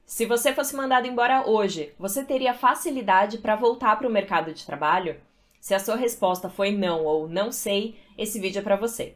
Se você fosse mandado embora hoje, você teria facilidade para voltar para o mercado de trabalho? Se a sua resposta foi não ou não sei, esse vídeo é para você.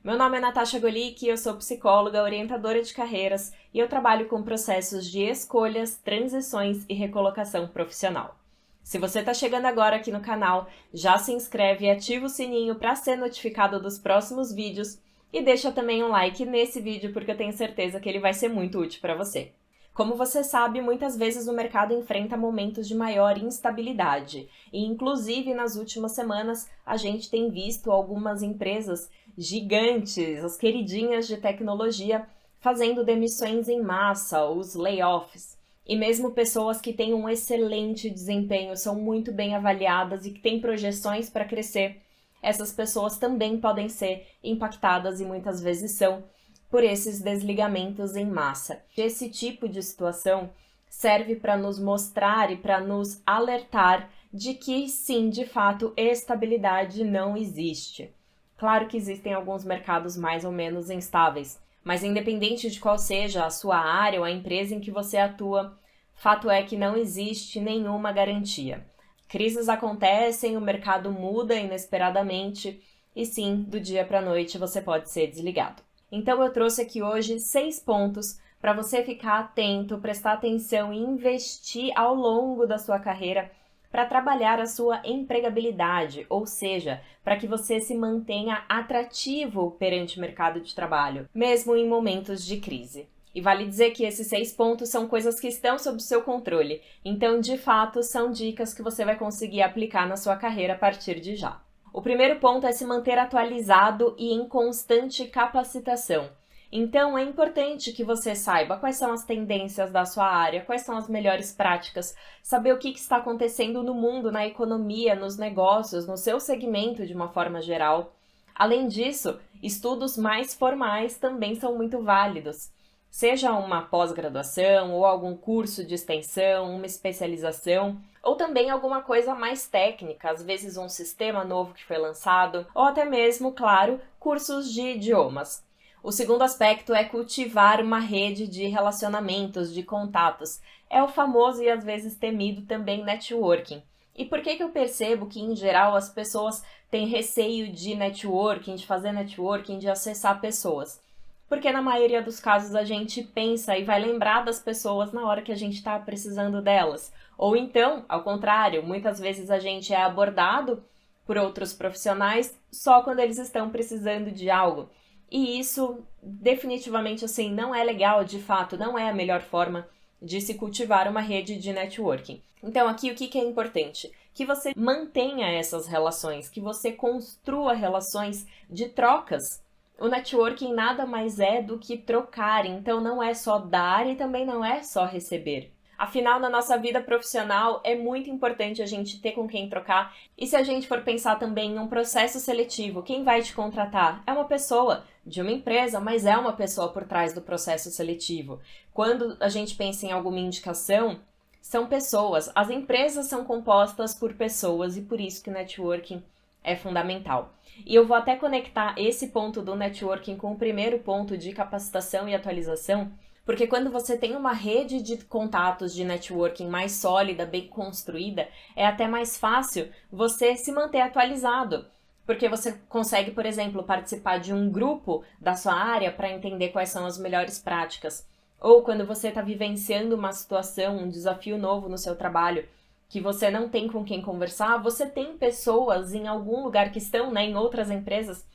Meu nome é Natasha Golic, eu sou psicóloga, orientadora de carreiras e eu trabalho com processos de escolhas, transições e recolocação profissional. Se você está chegando agora aqui no canal, já se inscreve e ativa o sininho para ser notificado dos próximos vídeos e deixa também um like nesse vídeo porque eu tenho certeza que ele vai ser muito útil para você. Como você sabe, muitas vezes o mercado enfrenta momentos de maior instabilidade e, inclusive, nas últimas semanas, a gente tem visto algumas empresas gigantes, as queridinhas de tecnologia, fazendo demissões em massa, os layoffs. E mesmo pessoas que têm um excelente desempenho, são muito bem avaliadas e que têm projeções para crescer, essas pessoas também podem ser impactadas e muitas vezes são por esses desligamentos em massa. Esse tipo de situação serve para nos mostrar e para nos alertar de que, sim, de fato, estabilidade não existe. Claro que existem alguns mercados mais ou menos instáveis, mas independente de qual seja a sua área ou a empresa em que você atua, fato é que não existe nenhuma garantia. Crises acontecem, o mercado muda inesperadamente e, sim, do dia para a noite você pode ser desligado. Então eu trouxe aqui hoje 6 pontos para você ficar atento, prestar atenção e investir ao longo da sua carreira para trabalhar a sua empregabilidade, ou seja, para que você se mantenha atrativo perante o mercado de trabalho, mesmo em momentos de crise. E vale dizer que esses 6 pontos são coisas que estão sob o seu controle, então de fato são dicas que você vai conseguir aplicar na sua carreira a partir de já. O primeiro ponto é se manter atualizado e em constante capacitação. Então, é importante que você saiba quais são as tendências da sua área, quais são as melhores práticas, saber o que está acontecendo no mundo, na economia, nos negócios, no seu segmento de uma forma geral. Além disso, estudos mais formais também são muito válidos. Seja uma pós-graduação ou algum curso de extensão, uma especialização, ou também alguma coisa mais técnica, às vezes um sistema novo que foi lançado, ou até mesmo, claro, cursos de idiomas. O segundo aspecto é cultivar uma rede de relacionamentos, de contatos. É o famoso e às vezes temido também networking. E por que eu percebo que, em geral, as pessoas têm receio de networking, de fazer networking, de acessar pessoas? Porque na maioria dos casos a gente pensa e vai lembrar das pessoas na hora que a gente está precisando delas. Ou então, ao contrário, muitas vezes a gente é abordado por outros profissionais só quando eles estão precisando de algo. E isso definitivamente assim não é legal, de fato, não é a melhor forma de se cultivar uma rede de networking. Então aqui o que é importante? Que você mantenha essas relações, que você construa relações de trocas. O networking nada mais é do que trocar, então não é só dar e também não é só receber. Afinal, na nossa vida profissional é muito importante a gente ter com quem trocar. E se a gente for pensar também em um processo seletivo, quem vai te contratar? É uma pessoa de uma empresa, mas é uma pessoa por trás do processo seletivo. Quando a gente pensa em alguma indicação, são pessoas. As empresas são compostas por pessoas e por isso que o networking é fundamental. E eu vou até conectar esse ponto do networking com o primeiro ponto de capacitação e atualização, porque quando você tem uma rede de contatos de networking mais sólida, bem construída, é até mais fácil você se manter atualizado. Porque você consegue, por exemplo, participar de um grupo da sua área para entender quais são as melhores práticas. Ou quando você está vivenciando uma situação, um desafio novo no seu trabalho, que você não tem com quem conversar, você tem pessoas em algum lugar que estão, em outras empresas,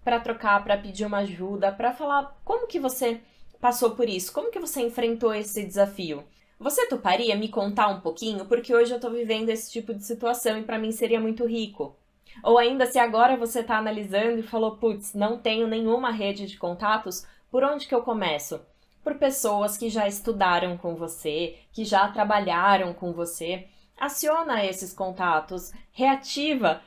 para trocar, para pedir uma ajuda, para falar como que você passou por isso, como que você enfrentou esse desafio. Você toparia me contar um pouquinho? Porque hoje eu estou vivendo esse tipo de situação e para mim seria muito rico. Ou ainda, se agora você está analisando e falou, putz, não tenho nenhuma rede de contatos, por onde que eu começo? Por pessoas que já estudaram com você, que já trabalharam com você. Aciona esses contatos, reativa,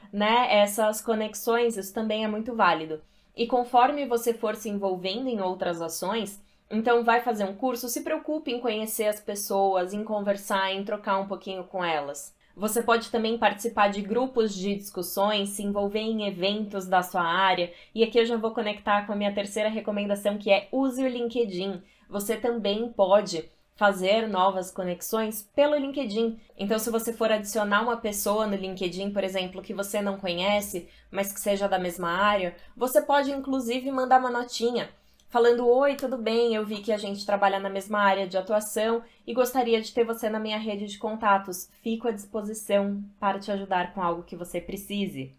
essas conexões, isso também é muito válido. E conforme você for se envolvendo em outras ações, então vai fazer um curso, se preocupe em conhecer as pessoas, em conversar, em trocar um pouquinho com elas. Você pode também participar de grupos de discussões, se envolver em eventos da sua área. E aqui eu já vou conectar com a minha terceira recomendação, que é use o LinkedIn. Você também pode fazer novas conexões pelo LinkedIn. Então, se você for adicionar uma pessoa no LinkedIn, por exemplo, que você não conhece, mas que seja da mesma área, você pode inclusive mandar uma notinha falando: oi, tudo bem? Eu vi que a gente trabalha na mesma área de atuação e gostaria de ter você na minha rede de contatos. Fico à disposição para te ajudar com algo que você precise.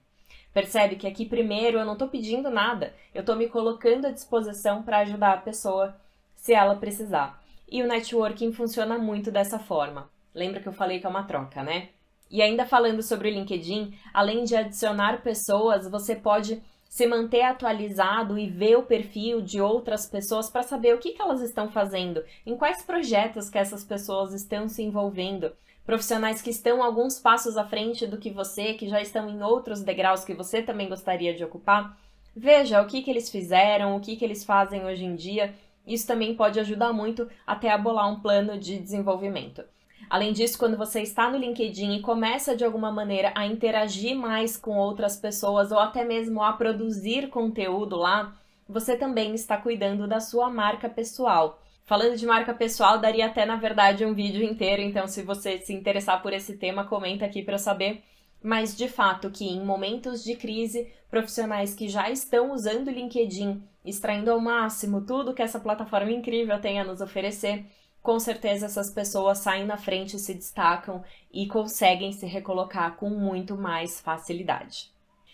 Percebe que aqui primeiro eu não estou pedindo nada, eu estou me colocando à disposição para ajudar a pessoa se ela precisar. E o networking funciona muito dessa forma. Lembra que eu falei que é uma troca, né? E ainda falando sobre o LinkedIn, além de adicionar pessoas, você pode se manter atualizado e ver o perfil de outras pessoas para saber o que elas estão fazendo, em quais projetos que essas pessoas estão se envolvendo. Profissionais que estão alguns passos à frente do que você, que já estão em outros degraus que você também gostaria de ocupar. Veja o que eles fizeram, o que eles fazem hoje em dia. Isso também pode ajudar muito até a bolar um plano de desenvolvimento. Além disso, quando você está no LinkedIn e começa de alguma maneira a interagir mais com outras pessoas ou até mesmo a produzir conteúdo lá, você também está cuidando da sua marca pessoal. Falando de marca pessoal, daria até, na verdade, um vídeo inteiro, então se você se interessar por esse tema, comenta aqui para eu saber. Mas, de fato, que em momentos de crise, profissionais que já estão usando o LinkedIn, extraindo ao máximo tudo que essa plataforma incrível tem a nos oferecer, com certeza essas pessoas saem na frente, se destacam e conseguem se recolocar com muito mais facilidade.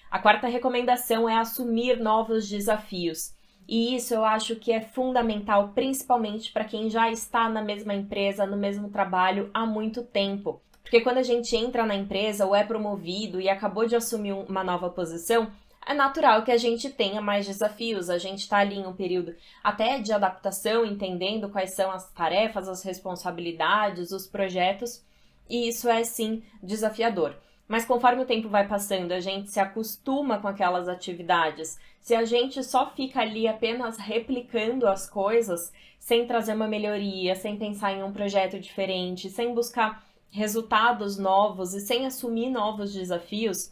A quarta recomendação é assumir novos desafios. E isso eu acho que é fundamental, principalmente para quem já está na mesma empresa, no mesmo trabalho há muito tempo. Porque quando a gente entra na empresa ou é promovido e acabou de assumir uma nova posição, é natural que a gente tenha mais desafios. A gente está ali em um período até de adaptação, entendendo quais são as tarefas, as responsabilidades, os projetos, e isso é sim desafiador. Mas conforme o tempo vai passando, a gente se acostuma com aquelas atividades. Se a gente só fica ali apenas replicando as coisas, sem trazer uma melhoria, sem pensar em um projeto diferente, sem buscar resultados novos e sem assumir novos desafios,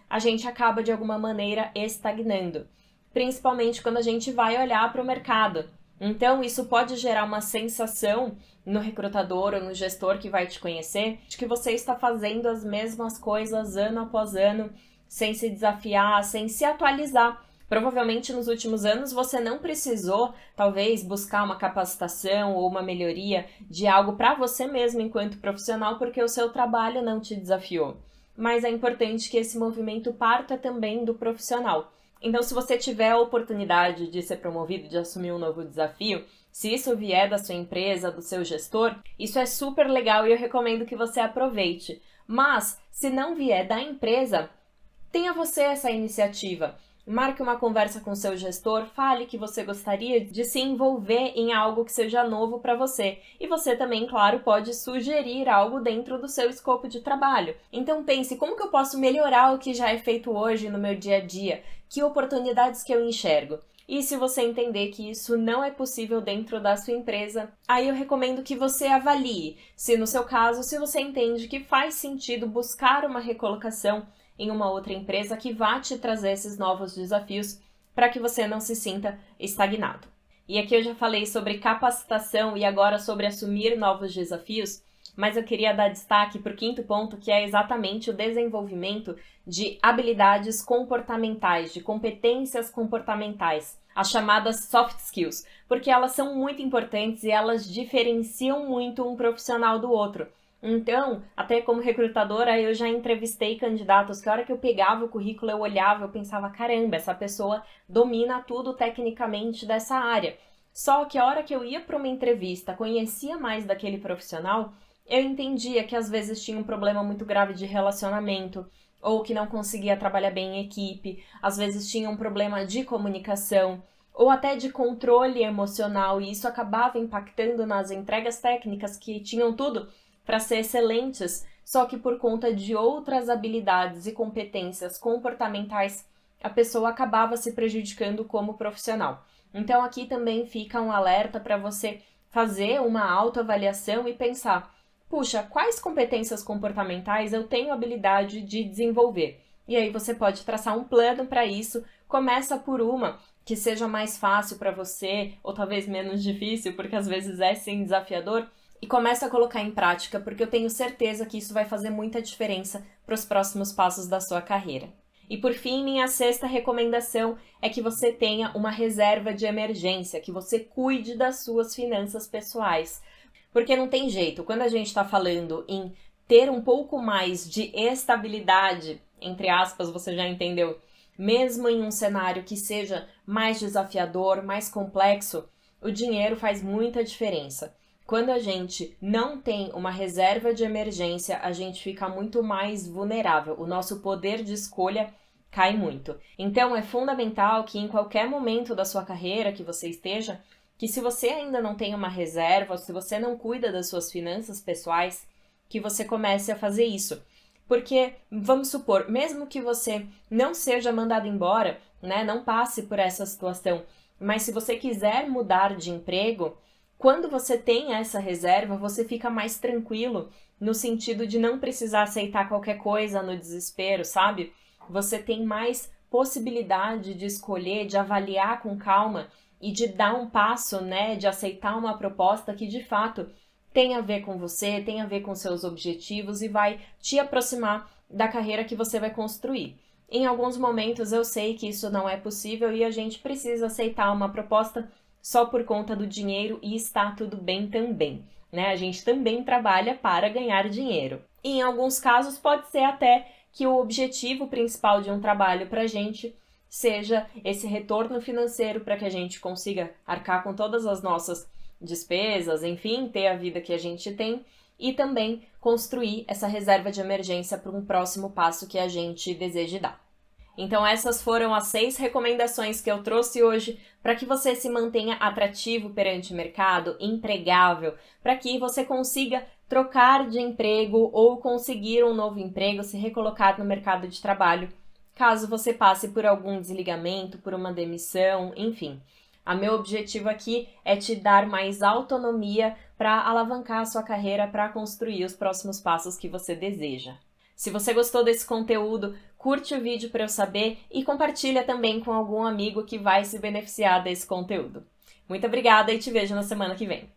a gente acaba de alguma maneira estagnando. Principalmente quando a gente vai olhar para o mercado. Então, isso pode gerar uma sensação no recrutador ou no gestor que vai te conhecer de que você está fazendo as mesmas coisas ano após ano, sem se desafiar, sem se atualizar. Provavelmente nos últimos anos você não precisou, talvez, buscar uma capacitação ou uma melhoria de algo para você mesmo enquanto profissional, porque o seu trabalho não te desafiou. Mas é importante que esse movimento parta também do profissional. Então, se você tiver a oportunidade de ser promovido, de assumir um novo desafio, se isso vier da sua empresa, do seu gestor, isso é super legal e eu recomendo que você aproveite. Mas, se não vier da empresa, tenha você essa iniciativa. Marque uma conversa com o seu gestor, fale que você gostaria de se envolver em algo que seja novo para você. E você também, claro, pode sugerir algo dentro do seu escopo de trabalho. Então pense, como que eu posso melhorar o que já é feito hoje no meu dia a dia? Que oportunidades que eu enxergo? E se você entender que isso não é possível dentro da sua empresa, aí eu recomendo que você avalie se no seu caso, se você entende que faz sentido buscar uma recolocação em uma outra empresa que vá te trazer esses novos desafios para que você não se sinta estagnado. E aqui eu já falei sobre capacitação e agora sobre assumir novos desafios, mas eu queria dar destaque para o quinto ponto, que é exatamente o desenvolvimento de habilidades comportamentais, de competências comportamentais, as chamadas soft skills, porque elas são muito importantes e elas diferenciam muito um profissional do outro. Então, até como recrutadora, eu já entrevistei candidatos que a hora que eu pegava o currículo, eu olhava, eu pensava, caramba, essa pessoa domina tudo tecnicamente dessa área. Só que a hora que eu ia para uma entrevista, conhecia mais daquele profissional, eu entendia que às vezes tinha um problema muito grave de relacionamento, ou que não conseguia trabalhar bem em equipe, às vezes tinha um problema de comunicação, ou até de controle emocional, e isso acabava impactando nas entregas técnicas que tinham tudo para ser excelentes, só que por conta de outras habilidades e competências comportamentais, a pessoa acabava se prejudicando como profissional. Então aqui também fica um alerta para você fazer uma autoavaliação e pensar, puxa, quais competências comportamentais eu tenho habilidade de desenvolver? E aí você pode traçar um plano para isso, começa por uma que seja mais fácil para você, ou talvez menos difícil, porque às vezes é sim desafiador, e começa a colocar em prática, porque eu tenho certeza que isso vai fazer muita diferença para os próximos passos da sua carreira. E por fim, minha sexta recomendação é que você tenha uma reserva de emergência, que você cuide das suas finanças pessoais. Porque não tem jeito, quando a gente está falando em ter um pouco mais de estabilidade, entre aspas, você já entendeu, mesmo em um cenário que seja mais desafiador, mais complexo, o dinheiro faz muita diferença. Quando a gente não tem uma reserva de emergência, a gente fica muito mais vulnerável. O nosso poder de escolha cai muito. Então, é fundamental que em qualquer momento da sua carreira que você esteja, que se você ainda não tem uma reserva, se você não cuida das suas finanças pessoais, que você comece a fazer isso. Porque, vamos supor, mesmo que você não seja mandado embora, né, não passe por essa situação, mas se você quiser mudar de emprego, quando você tem essa reserva, você fica mais tranquilo no sentido de não precisar aceitar qualquer coisa no desespero, sabe? Você tem mais possibilidade de escolher, de avaliar com calma e de dar um passo, né, de aceitar uma proposta que de fato tem a ver com você, tem a ver com seus objetivos e vai te aproximar da carreira que você vai construir. Em alguns momentos eu sei que isso não é possível e a gente precisa aceitar uma proposta só por conta do dinheiro e está tudo bem também, né? A gente também trabalha para ganhar dinheiro. E em alguns casos pode ser até que o objetivo principal de um trabalho para a gente seja esse retorno financeiro para que a gente consiga arcar com todas as nossas despesas, enfim, ter a vida que a gente tem e também construir essa reserva de emergência para um próximo passo que a gente deseja dar. Então essas foram as 6 recomendações que eu trouxe hoje para que você se mantenha atrativo perante o mercado, empregável, para que você consiga trocar de emprego ou conseguir um novo emprego, se recolocar no mercado de trabalho, caso você passe por algum desligamento, por uma demissão, enfim. O meu objetivo aqui é te dar mais autonomia para alavancar a sua carreira, para construir os próximos passos que você deseja. Se você gostou desse conteúdo, curte o vídeo para eu saber e compartilha também com algum amigo que vai se beneficiar desse conteúdo. Muito obrigada e te vejo na semana que vem.